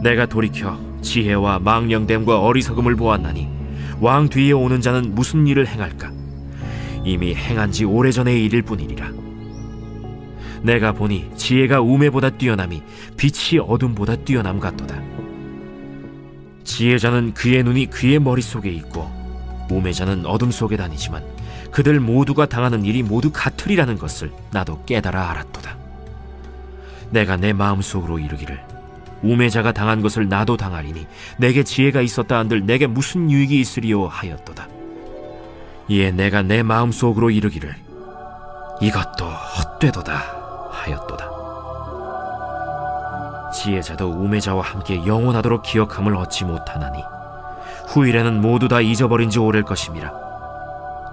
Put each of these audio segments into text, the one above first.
내가 돌이켜 지혜와 망령됨과 어리석음을 보았나니 왕 뒤에 오는 자는 무슨 일을 행할까? 이미 행한 지 오래전의 일일 뿐이니라. 내가 보니 지혜가 우매보다 뛰어남이 빛이 어둠보다 뛰어남 같도다. 지혜자는 그의 눈이 그의 머릿속에 있고 우매자는 어둠 속에 다니지만 그들 모두가 당하는 일이 모두 같으리라는 것을 나도 깨달아 알았도다. 내가 내 마음속으로 이르기를 우매자가 당한 것을 나도 당하리니 내게 지혜가 있었다 한들 내게 무슨 유익이 있으리요 하였도다. 이에 내가 내 마음속으로 이르기를 이것도 헛되도다 하였도다. 지혜자도 우매자와 함께 영원하도록 기억함을 얻지 못하나니 후일에는 모두 다 잊어버린 지 오래일 것임이라.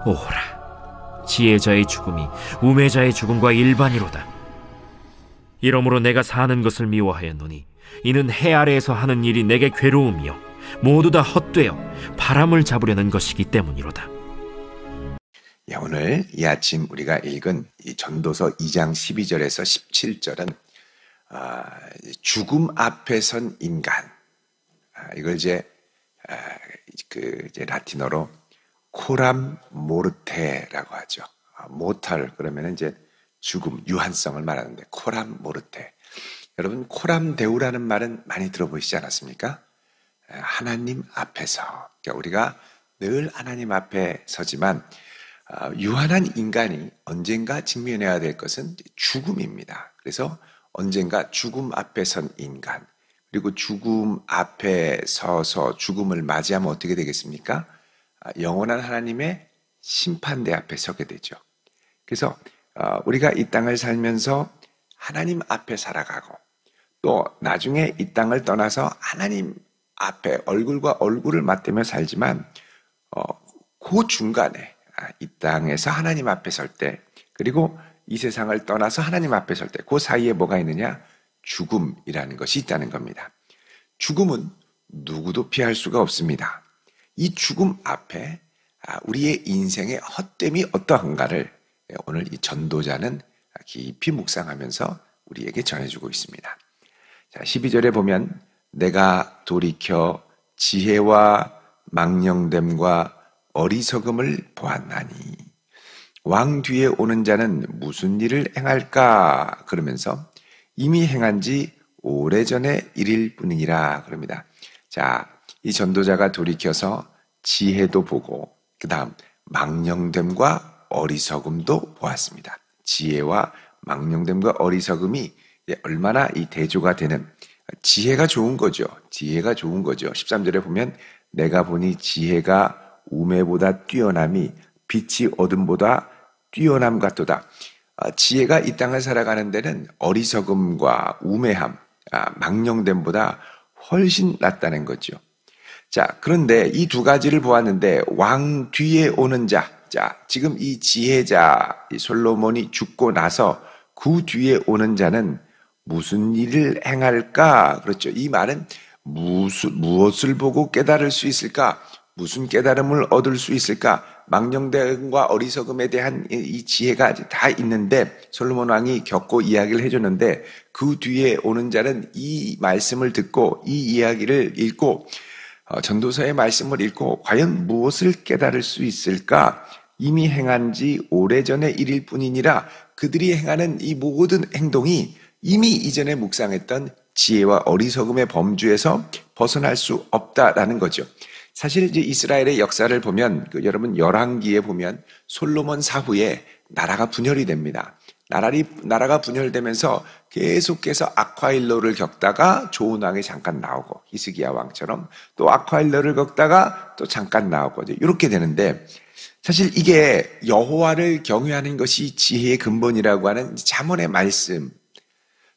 오호라, 지혜자의 죽음이 우매자의 죽음과 일반이로다. 이러므로 내가 사는 것을 미워하였노니 이는 해 아래에서 하는 일이 내게 괴로움이요 모두 다 헛되어 바람을 잡으려는 것이기 때문이로다. 오늘 이 아침 우리가 읽은 이 전도서 2장 12절에서 17절은 죽음 앞에 선 인간, 이걸 이제 라틴어로 코람 모르테라고 하죠. 모탈 그러면 이제 죽음, 유한성을 말하는데 코람 모르테. 여러분, 코람 데우라는 말은 많이 들어보시지 않았습니까? 하나님 앞에서. 그러니까 우리가 늘 하나님 앞에 서지만 유한한 인간이 언젠가 직면해야 될 것은 죽음입니다. 그래서 언젠가 죽음 앞에 선 인간, 그리고 죽음 앞에 서서 죽음을 맞이하면 어떻게 되겠습니까? 영원한 하나님의 심판대 앞에 서게 되죠. 그래서 우리가 이 땅을 살면서 하나님 앞에 살아가고 또 나중에 이 땅을 떠나서 하나님 앞에 얼굴과 얼굴을 맞대며 살지만 그 중간에 이 땅에서 하나님 앞에 설 때, 그리고 이 세상을 떠나서 하나님 앞에 설 때, 그 사이에 뭐가 있느냐? 죽음이라는 것이 있다는 겁니다. 죽음은 누구도 피할 수가 없습니다. 이 죽음 앞에 우리의 인생의 헛됨이 어떠한가를 오늘 이 전도자는 깊이 묵상하면서 우리에게 전해주고 있습니다. 자, 12절에 보면 내가 돌이켜 지혜와 망령됨과 어리석음을 보았나니 왕 뒤에 오는 자는 무슨 일을 행할까? 그러면서 이미 행한 지 오래전의 일일 뿐이니라 그럽니다. 자, 이 전도자가 돌이켜서 지혜도 보고 그 다음 망령됨과 어리석음도 보았습니다. 지혜와 망령됨과 어리석음이 얼마나 이 대조가 되는, 지혜가 좋은 거죠. 지혜가 좋은 거죠. 13절에 보면 내가 보니 지혜가 우매보다 뛰어남이 빛이 어둠보다 뛰어남 같도다. 지혜가 이 땅을 살아가는 데는 어리석음과 우매함, 망령됨보다 훨씬 낫다는 거죠. 자, 그런데 이 두 가지를 보았는데 왕 뒤에 오는 자, 지금 이 지혜자 이 솔로몬이 죽고 나서 그 뒤에 오는 자는 무슨 일을 행할까? 그렇죠. 이 말은 무엇을 보고 깨달을 수 있을까? 무슨 깨달음을 얻을 수 있을까? 망령됨과 어리석음에 대한 이 지혜가 다 있는데 솔로몬 왕이 겪고 이야기를 해줬는데 그 뒤에 오는 자는 이 말씀을 듣고 이 이야기를 읽고 전도서의 말씀을 읽고 과연 무엇을 깨달을 수 있을까? 이미 행한 지 오래전의 일일 뿐이니라. 그들이 행하는 이 모든 행동이 이미 이전에 묵상했던 지혜와 어리석음의 범주에서 벗어날 수 없다라는 거죠. 사실 이제 이스라엘의 역사를 보면 여러분 열왕기에 보면 솔로몬 사후에 나라가 분열이 됩니다. 나라가 분열되면서 계속해서 악화일로를 겪다가 좋은 왕이 잠깐 나오고 히스기야 왕처럼 또 악화일로를 겪다가 또 잠깐 나오고 이렇게 되는데, 사실 이게 여호와를 경외하는 것이 지혜의 근본이라고 하는 잠언의 말씀,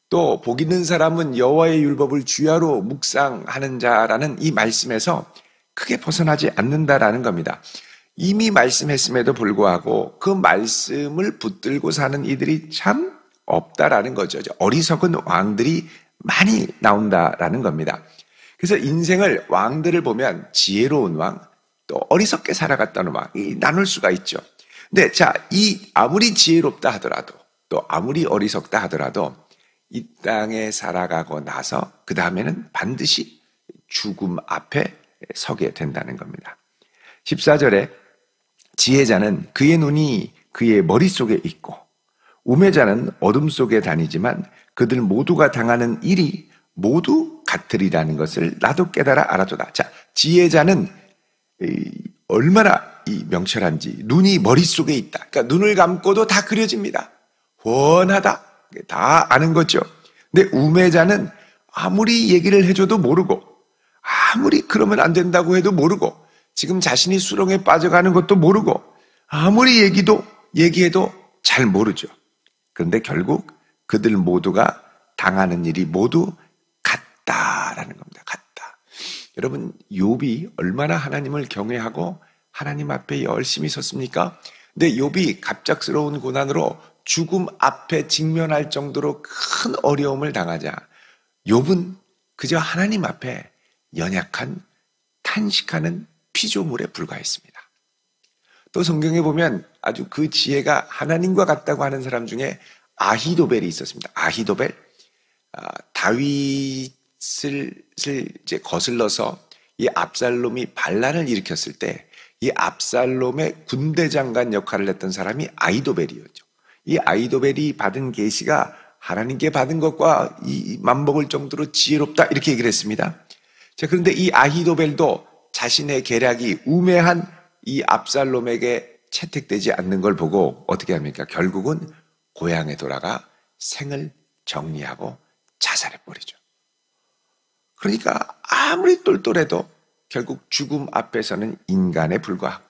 또 복 있는 사람은 여호와의 율법을 주야로 묵상하는 자라는 이 말씀에서 크게 벗어나지 않는다라는 겁니다. 이미 말씀했음에도 불구하고 그 말씀을 붙들고 사는 이들이 참 없다라는 거죠. 어리석은 왕들이 많이 나온다라는 겁니다. 그래서 인생을 왕들을 보면 지혜로운 왕, 또 어리석게 살아갔다는 왕이 나눌 수가 있죠. 근데 자, 이 아무리 지혜롭다 하더라도 또 아무리 어리석다 하더라도 이 땅에 살아가고 나서 그 다음에는 반드시 죽음 앞에 서게 된다는 겁니다. 14절에 지혜자는 그의 눈이 그의 머릿속에 있고 우매자는 어둠 속에 다니지만 그들 모두가 당하는 일이 모두 같으리라는 것을 나도 깨달아 알아도다. 자, 지혜자는 얼마나 명철한지 눈이 머릿속에 있다. 그러니까 눈을 감고도 다 그려집니다. 훤하다. 다 아는 거죠. 근데 우매자는 아무리 얘기를 해줘도 모르고 아무리 그러면 안 된다고 해도 모르고 지금 자신이 수렁에 빠져가는 것도 모르고 아무리 얘기해도 잘 모르죠. 그런데 결국 그들 모두가 당하는 일이 모두 같다라는 겁니다. 같다. 여러분 욥이 얼마나 하나님을 경외하고 하나님 앞에 열심히 섰습니까? 근데 욥이 갑작스러운 고난으로 죽음 앞에 직면할 정도로 큰 어려움을 당하자 욥은 그저 하나님 앞에 연약한 탄식하는 피조물에 불과했습니다. 또 성경에 보면 아주 그 지혜가 하나님과 같다고 하는 사람 중에 아히도벨이 있었습니다. 아히도벨, 다윗을 이제 거슬러서 이 압살롬이 반란을 일으켰을 때 이 압살롬의 군대 장관 역할을 했던 사람이 아히도벨이었죠. 이 아히도벨이 받은 계시가 하나님께 받은 것과 맞먹을 정도로 지혜롭다 이렇게 얘기를 했습니다. 자, 그런데 이 아히도벨도 자신의 계략이 우매한 이 압살롬에게 채택되지 않는 걸 보고 어떻게 합니까? 결국은 고향에 돌아가 생을 정리하고 자살해버리죠. 그러니까 아무리 똘똘해도 결국 죽음 앞에서는 인간에 불과하고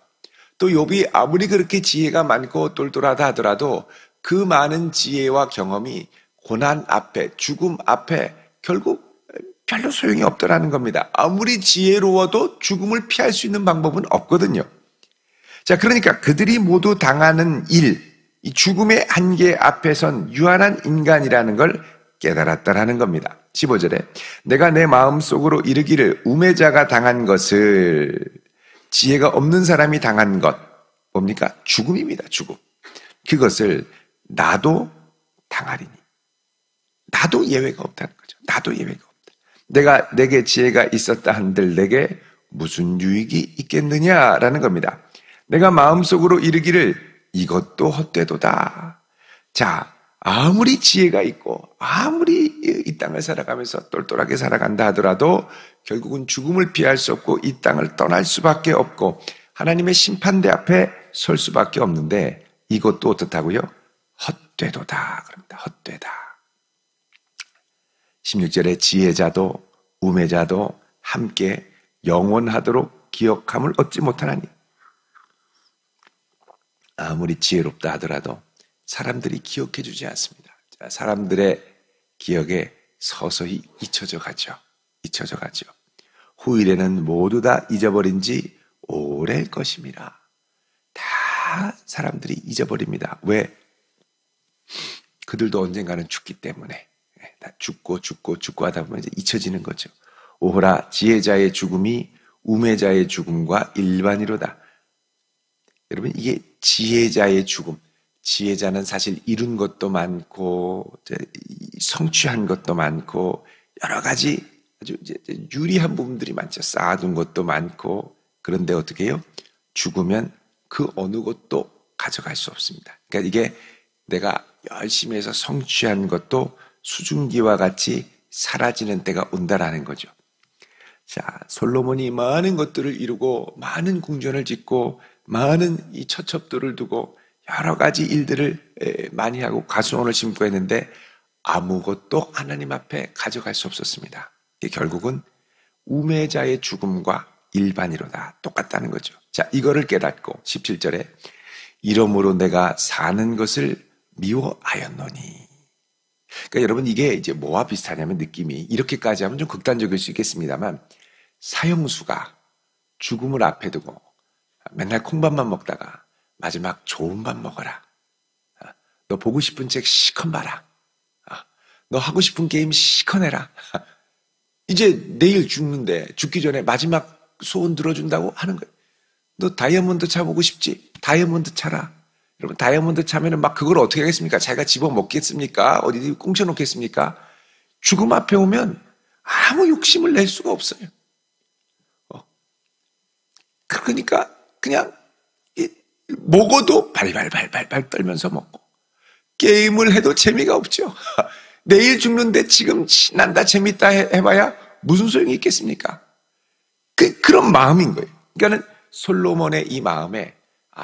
또 욥이 아무리 그렇게 지혜가 많고 똘똘하다 하더라도 그 많은 지혜와 경험이 고난 앞에 죽음 앞에 결국 별로 소용이 없더라는 겁니다. 아무리 지혜로워도 죽음을 피할 수 있는 방법은 없거든요. 자, 그러니까 그들이 모두 당하는 일, 이 죽음의 한계 앞에선 유한한 인간이라는 걸 깨달았다라는 겁니다. 15절에 내가 내 마음속으로 이르기를 우매자가 당한 것을 지혜가 없는 사람이 당한 것 뭡니까? 죽음입니다. 죽음. 그것을 나도 당하리니. 나도 예외가 없다는 거죠. 나도 예외가 없다. 내게 지혜가 있었다 한들 내게 무슨 유익이 있겠느냐라는 겁니다. 내가 마음속으로 이르기를 이것도 헛되도다. 자, 아무리 지혜가 있고 아무리 이 땅을 살아가면서 똘똘하게 살아간다 하더라도 결국은 죽음을 피할 수 없고 이 땅을 떠날 수밖에 없고 하나님의 심판대 앞에 설 수밖에 없는데 이것도 어떻다고요? 헛되도다. 그럽니다. 헛되다. 16절에 지혜자도 우매자도 함께 영원하도록 기억함을 얻지 못하나니 아무리 지혜롭다 하더라도 사람들이 기억해 주지 않습니다. 사람들의 기억에 서서히 잊혀져 가죠. 후일에는 모두 다 잊어버린 지 오래일 것임이라. 다 사람들이 잊어버립니다. 왜? 그들도 언젠가는 죽기 때문에. 다 죽고 하다 보면 이제 잊혀지는 거죠. 오호라 지혜자의 죽음이 우매자의 죽음과 일반이로다. 여러분 이게 지혜자의 죽음. 지혜자는 사실 이룬 것도 많고 성취한 것도 많고 여러 가지 아주 유리한 부분들이 많죠. 쌓아둔 것도 많고 그런데 어떻게 해요? 죽으면 그 어느 것도 가져갈 수 없습니다. 그러니까 이게 내가 열심히 해서 성취한 것도 수증기와 같이 사라지는 때가 온다라는 거죠. 자, 솔로몬이 많은 것들을 이루고 많은 궁전을 짓고 많은 이 처첩들을 두고 여러 가지 일들을 많이 하고 가수원을 심고 했는데 아무것도 하나님 앞에 가져갈 수 없었습니다. 결국은 우매자의 죽음과 일반이로다. 똑같다는 거죠. 자, 이거를 깨닫고 17절에 이러므로 내가 사는 것을 미워하였노니. 그러니까 여러분 이게 이제 뭐와 비슷하냐면 느낌이 이렇게까지 하면 좀 극단적일 수 있겠습니다만 사형수가 죽음을 앞에 두고 맨날 콩밥만 먹다가 마지막 좋은 밥 먹어라. 너 보고 싶은 책 시컷 봐라. 너 하고 싶은 게임 시컷 해라. 이제 내일 죽는데 죽기 전에 마지막 소원 들어준다고 하는 거예요. 너 다이아몬드 차 보고 싶지? 다이아몬드 차라. 여러분 다이아몬드 차면은 막 그걸 어떻게 하겠습니까? 자기가 집어 먹겠습니까? 어디 꽁쳐 놓겠습니까? 죽음 앞에 오면 아무 욕심을 낼 수가 없어요. 그러니까 그냥 먹어도 발발발발발 떨면서 먹고 게임을 해도 재미가 없죠. 내일 죽는데 지금 신난다 재밌다 해봐야 무슨 소용이 있겠습니까? 그런 마음인 거예요. 그러니까는 솔로몬의 이 마음에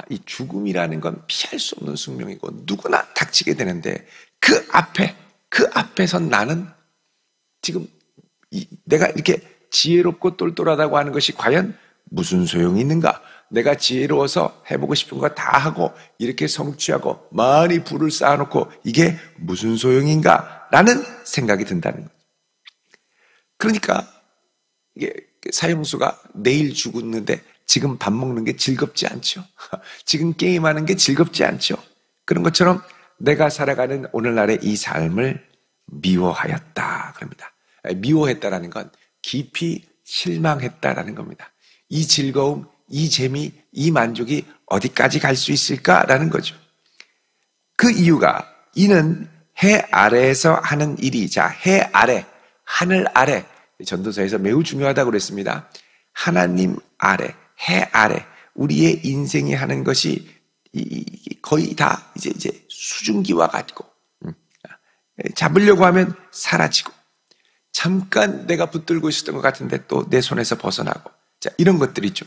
이 죽음이라는 건 피할 수 없는 숙명이고 누구나 닥치게 되는데 그 앞에서 나는 지금 내가 이렇게 지혜롭고 똘똘하다고 하는 것이 과연 무슨 소용이 있는가? 내가 지혜로워서 해보고 싶은 거 다 하고 이렇게 성취하고 많이 부를 쌓아놓고 이게 무슨 소용인가? 라는 생각이 든다는 거죠. 그러니까 이게 사형수가 내일 죽었는데 지금 밥 먹는 게 즐겁지 않죠. 지금 게임하는 게 즐겁지 않죠. 그런 것처럼 내가 살아가는 오늘날의 이 삶을 미워하였다 그럽니다. 미워했다라는 건 깊이 실망했다라는 겁니다. 이 즐거움, 이 재미, 이 만족이 어디까지 갈 수 있을까라는 거죠. 그 이유가 이는 해 아래에서 하는 일이 해 아래, 하늘 아래 전도서에서 매우 중요하다고 그랬습니다. 하나님 아래, 해 아래 우리의 인생이 하는 것이 거의 다 이제 수증기와 같고 잡으려고 하면 사라지고 잠깐 내가 붙들고 있었던 것 같은데 또 내 손에서 벗어나고 이런 것들이죠.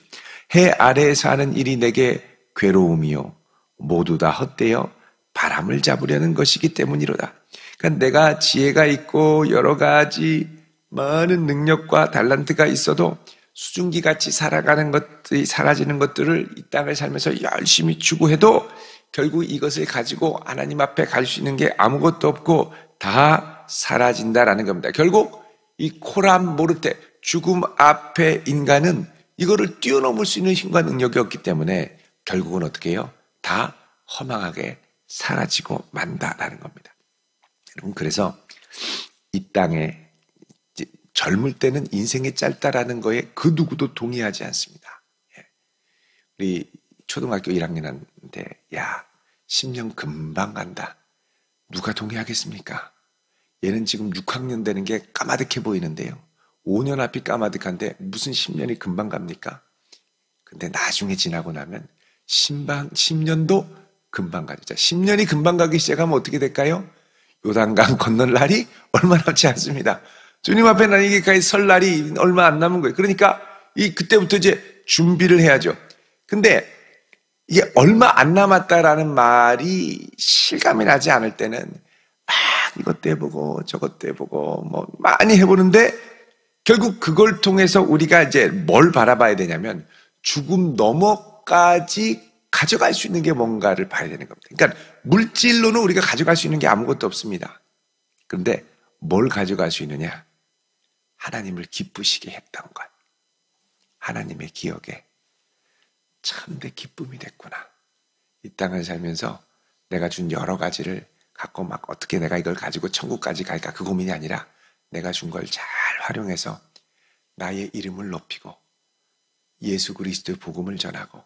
해 아래에서 하는 일이 내게 괴로움이요 모두 다 헛되어 바람을 잡으려는 것이기 때문이로다. 그러니까 내가 지혜가 있고 여러 가지 많은 능력과 달란트가 있어도 수증기같이 살아가는 것들이 사라지는 것들을 이 땅을 살면서 열심히 추구해도 결국 이것을 가지고 하나님 앞에 갈 수 있는 게 아무것도 없고 다 사라진다라는 겁니다. 결국 이 코람 모르테 죽음 앞에 인간은 이거를 뛰어넘을 수 있는 힘과 능력이 없기 때문에 결국은 어떻게 해요? 다 허망하게 사라지고 만다라는 겁니다. 여러분 그래서 이 땅에 젊을 때는 인생이 짧다라는 거에 그 누구도 동의하지 않습니다. 우리 초등학교 1학년한테 10년 금방 간다. 누가 동의하겠습니까? 얘는 지금 6학년 되는 게 까마득해 보이는데요. 5년 앞이 까마득한데 무슨 10년이 금방 갑니까? 근데 나중에 지나고 나면 10년도 금방 가죠. 자, 10년이 금방 가기 시작하면 어떻게 될까요? 요단강 건널 날이 얼마 남지 않습니다. 주님 앞에 나에게까지 설 날이 얼마 안 남은 거예요. 그러니까 그때부터 이제 준비를 해야죠. 근데 이게 얼마 안 남았다라는 말이 실감이 나지 않을 때는 막 이것도 해보고 저것도 해보고 뭐 많이 해보는데 결국 그걸 통해서 우리가 이제 뭘 바라봐야 되냐면 죽음 너머까지 가져갈 수 있는 게 뭔가를 봐야 되는 겁니다. 그러니까 물질로는 우리가 가져갈 수 있는 게 아무것도 없습니다. 그런데 뭘 가져갈 수 있느냐? 하나님을 기쁘시게 했던 것. 하나님의 기억에 참 내 기쁨이 됐구나. 이 땅을 살면서 내가 준 여러 가지를 갖고 막 어떻게 내가 이걸 가지고 천국까지 갈까 그 고민이 아니라 내가 준 걸 잘 활용해서 나의 이름을 높이고 예수 그리스도의 복음을 전하고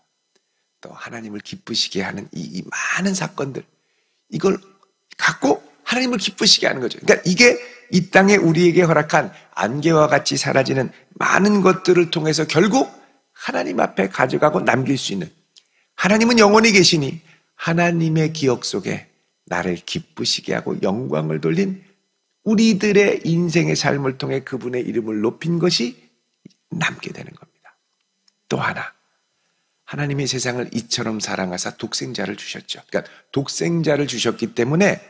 또 하나님을 기쁘시게 하는 이 많은 사건들 이걸 갖고 하나님을 기쁘시게 하는 거죠. 그러니까 이게 이 땅에 우리에게 허락한 안개와 같이 사라지는 많은 것들을 통해서 결국 하나님 앞에 가져가고 남길 수 있는 하나님은 영원히 계시니 하나님의 기억 속에 나를 기쁘시게 하고 영광을 돌린 우리들의 인생의 삶을 통해 그분의 이름을 높인 것이 남게 되는 겁니다. 또 하나 하나님이 세상을 이처럼 사랑하사 독생자를 주셨죠. 그러니까 독생자를 주셨기 때문에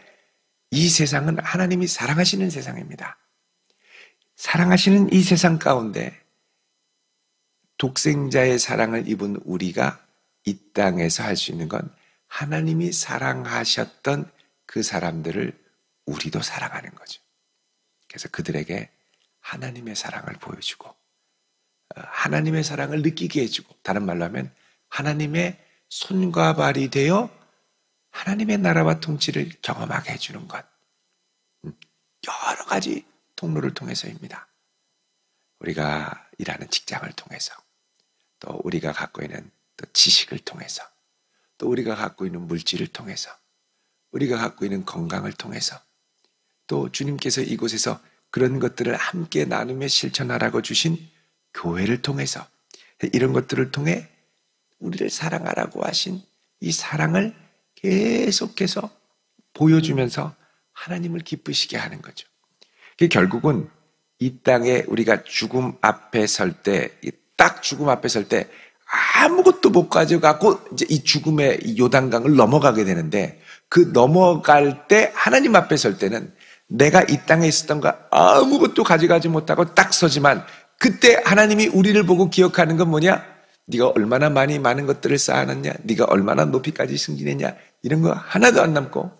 이 세상은 하나님이 사랑하시는 세상입니다. 사랑하시는 이 세상 가운데 독생자의 사랑을 입은 우리가 이 땅에서 할 수 있는 건 하나님이 사랑하셨던 그 사람들을 우리도 사랑하는 거죠. 그래서 그들에게 하나님의 사랑을 보여주고 하나님의 사랑을 느끼게 해주고 다른 말로 하면 하나님의 손과 발이 되어 하나님의 나라와 통치를 경험하게 해주는 것. 여러 가지 통로를 통해서입니다. 우리가 일하는 직장을 통해서 또 우리가 갖고 있는 또 지식을 통해서 또 우리가 갖고 있는 물질을 통해서, 우리가 갖고 있는 건강을 통해서, 또 주님께서 이곳에서 그런 것들을 함께 나누며 실천하라고 주신 교회를 통해서, 이런 것들을 통해 우리를 사랑하라고 하신 이 사랑을 계속해서 보여주면서 하나님을 기쁘시게 하는 거죠. 결국은 이 땅에 우리가 죽음 앞에 설 때, 딱 죽음 앞에 설 때 아무것도 못 가져가고 이제 이 죽음의 이 요단강을 넘어가게 되는데, 그 넘어갈 때 하나님 앞에 설 때는 내가 이 땅에 있었던 거 아무것도 가져가지 못하고 딱 서지만, 그때 하나님이 우리를 보고 기억하는 건 뭐냐? 네가 얼마나 많은 것들을 쌓아놨냐? 네가 얼마나 높이까지 승진했냐? 이런 거 하나도 안 남고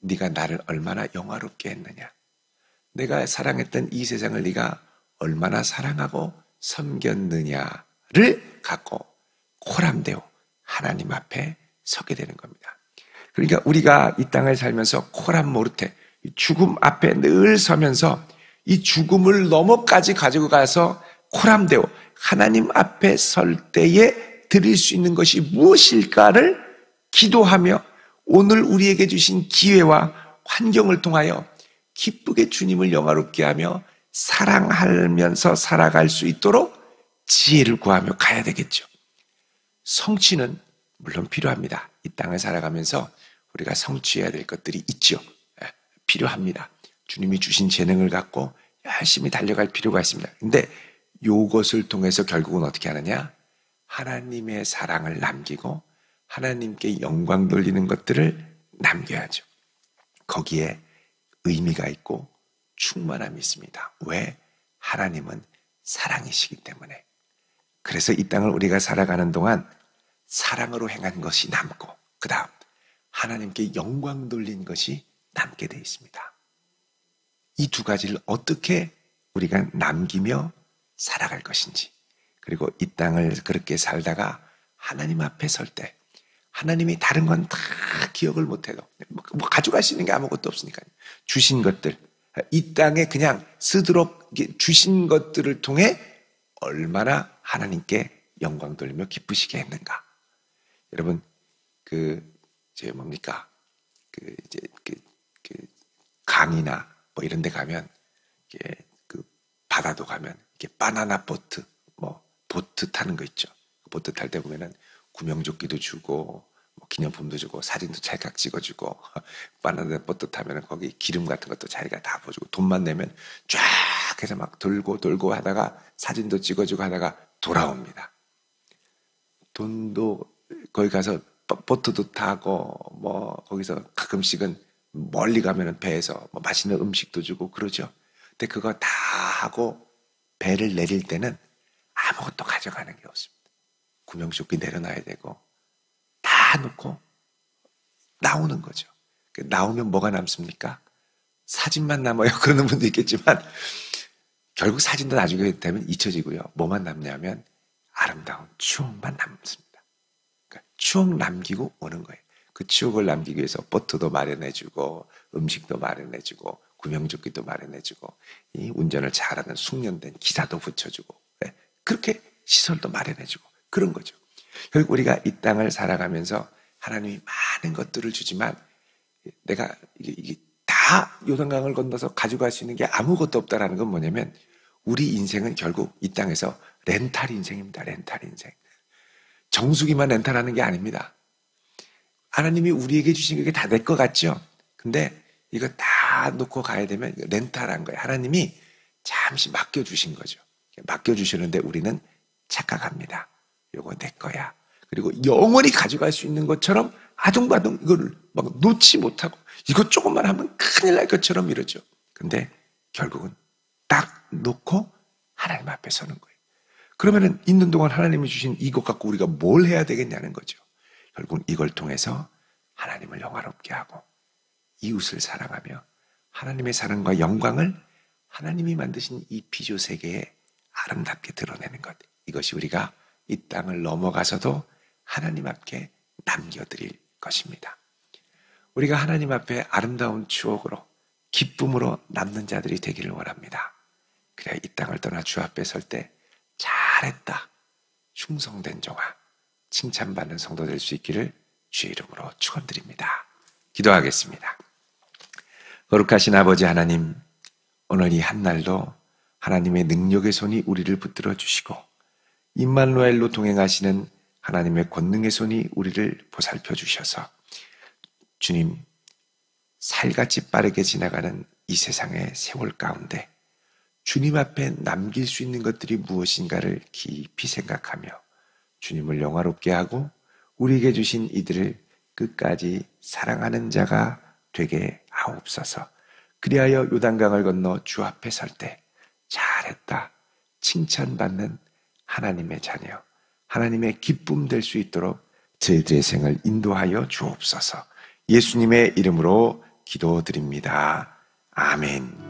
네가 나를 얼마나 영화롭게 했느냐? 내가 사랑했던 이 세상을 네가 얼마나 사랑하고 섬겼느냐를 갖고 코람데오 하나님 앞에 서게 되는 겁니다. 그러니까 우리가 이 땅을 살면서 코람모르테, 죽음 앞에 늘 서면서 이 죽음을 넘어까지 가지고 가서 코람데오 하나님 앞에 설 때에 드릴 수 있는 것이 무엇일까를 기도하며, 오늘 우리에게 주신 기회와 환경을 통하여 기쁘게 주님을 영화롭게 하며 사랑하면서 살아갈 수 있도록 지혜를 구하며 가야 되겠죠. 성취는 물론 필요합니다. 이 땅을 살아가면서 우리가 성취해야 될 것들이 있죠. 필요합니다. 주님이 주신 재능을 갖고 열심히 달려갈 필요가 있습니다. 근데 이것을 통해서 결국은 어떻게 하느냐? 하나님의 사랑을 남기고 하나님께 영광 돌리는 것들을 남겨야죠. 거기에 의미가 있고 충만함이 있습니다. 왜? 하나님은 사랑이시기 때문에. 그래서 이 땅을 우리가 살아가는 동안 사랑으로 행한 것이 남고, 그 다음 하나님께 영광 돌린 것이 남게 되어 있습니다. 이 두 가지를 어떻게 우리가 남기며 살아갈 것인지, 그리고 이 땅을 그렇게 살다가 하나님 앞에 설 때 하나님이 다른 건 다 기억을 못해도 뭐 가져갈 수 있는 게 아무것도 없으니까요. 주신 것들, 이 땅에 그냥 쓰도록 주신 것들을 통해 얼마나 하나님께 영광 돌리며 기쁘시게 했는가. 여러분, 강이나 뭐 이런 데 가면, 바다도 가면, 바나나 보트, 보트 타는 거 있죠. 보트 탈 때 보면은 구명조끼도 주고, 기념품도 주고, 사진도 찰칵 찍어주고, 바나나 보트 타면은 거기 기름 같은 것도 자기가 다 부어주고, 돈만 내면 쫙 해서 막 돌고 하다가 사진도 찍어주고 하다가 돌아옵니다. 돈도 거기 가서 보트도 타고, 거기서 가끔씩은 멀리 가면은 배에서 맛있는 음식도 주고 그러죠. 근데 그거 다 하고 배를 내릴 때는 아무것도 가져가는 게 없습니다. 구명조끼 내려놔야 되고 다 놓고 나오는 거죠. 나오면 뭐가 남습니까? 사진만 남아요. 그러는 분도 있겠지만 결국 사진도 나중에 되면 잊혀지고요. 뭐만 남냐면 아름다운 추억만 남습니다. 그러니까 추억 남기고 오는 거예요. 그 추억을 남기기 위해서 보트도 마련해주고 음식도 마련해주고 구명조끼도 마련해주고 이 운전을 잘하는 숙련된 기사도 붙여주고 그렇게 시설도 마련해주고 그런 거죠. 결국 우리가 이 땅을 살아가면서 하나님이 많은 것들을 주지만 내가 이게 다 요단강을 건너서 가져갈 수 있는 게 아무것도 없다라는 건 뭐냐면 우리 인생은 결국 이 땅에서 렌탈 인생입니다. 렌탈 인생. 정수기만 렌탈하는 게 아닙니다. 하나님이 우리에게 주신 게 다 내 것 같죠? 근데 이거 다 놓고 가야 되면 렌탈한 거예요. 하나님이 잠시 맡겨주신 거죠. 맡겨주시는데 우리는 착각합니다. 이거 내 거야. 그리고 영원히 가져갈 수 있는 것처럼 아둥바둥 이거를 막 놓지 못하고 이거 조금만 하면 큰일 날 것처럼 이러죠. 근데 결국은 딱 놓고 하나님 앞에 서는 거예요. 그러면은 있는 동안 하나님이 주신 이것 갖고 우리가 뭘 해야 되겠냐는 거죠. 결국은 이걸 통해서 하나님을 영화롭게 하고 이웃을 사랑하며 하나님의 사랑과 영광을 하나님이 만드신 이 피조 세계에 아름답게 드러내는 것. 이것이 우리가 이 땅을 넘어가서도 하나님 앞에 남겨드릴 것입니다. 우리가 하나님 앞에 아름다운 추억으로 기쁨으로 남는 자들이 되기를 원합니다. 그래야 이 땅을 떠나 주 앞에 설 때 잘했다, 충성된 종아, 칭찬받는 성도 될 수 있기를 주의 이름으로 축원드립니다. 기도하겠습니다. 거룩하신 아버지 하나님, 오늘 이 한날도 하나님의 능력의 손이 우리를 붙들어 주시고 임마누엘로 동행하시는 하나님의 권능의 손이 우리를 보살펴 주셔서 주님, 살같이 빠르게 지나가는 이 세상의 세월 가운데 주님 앞에 남길 수 있는 것들이 무엇인가를 깊이 생각하며 주님을 영화롭게 하고 우리에게 주신 이들을 끝까지 사랑하는 자가 되게 하옵소서. 그리하여 요단강을 건너 주 앞에 설 때 잘했다 칭찬받는 하나님의 자녀, 하나님의 기쁨 될 수 있도록 저희들의 생을 인도하여 주옵소서. 예수님의 이름으로 기도드립니다. 아멘.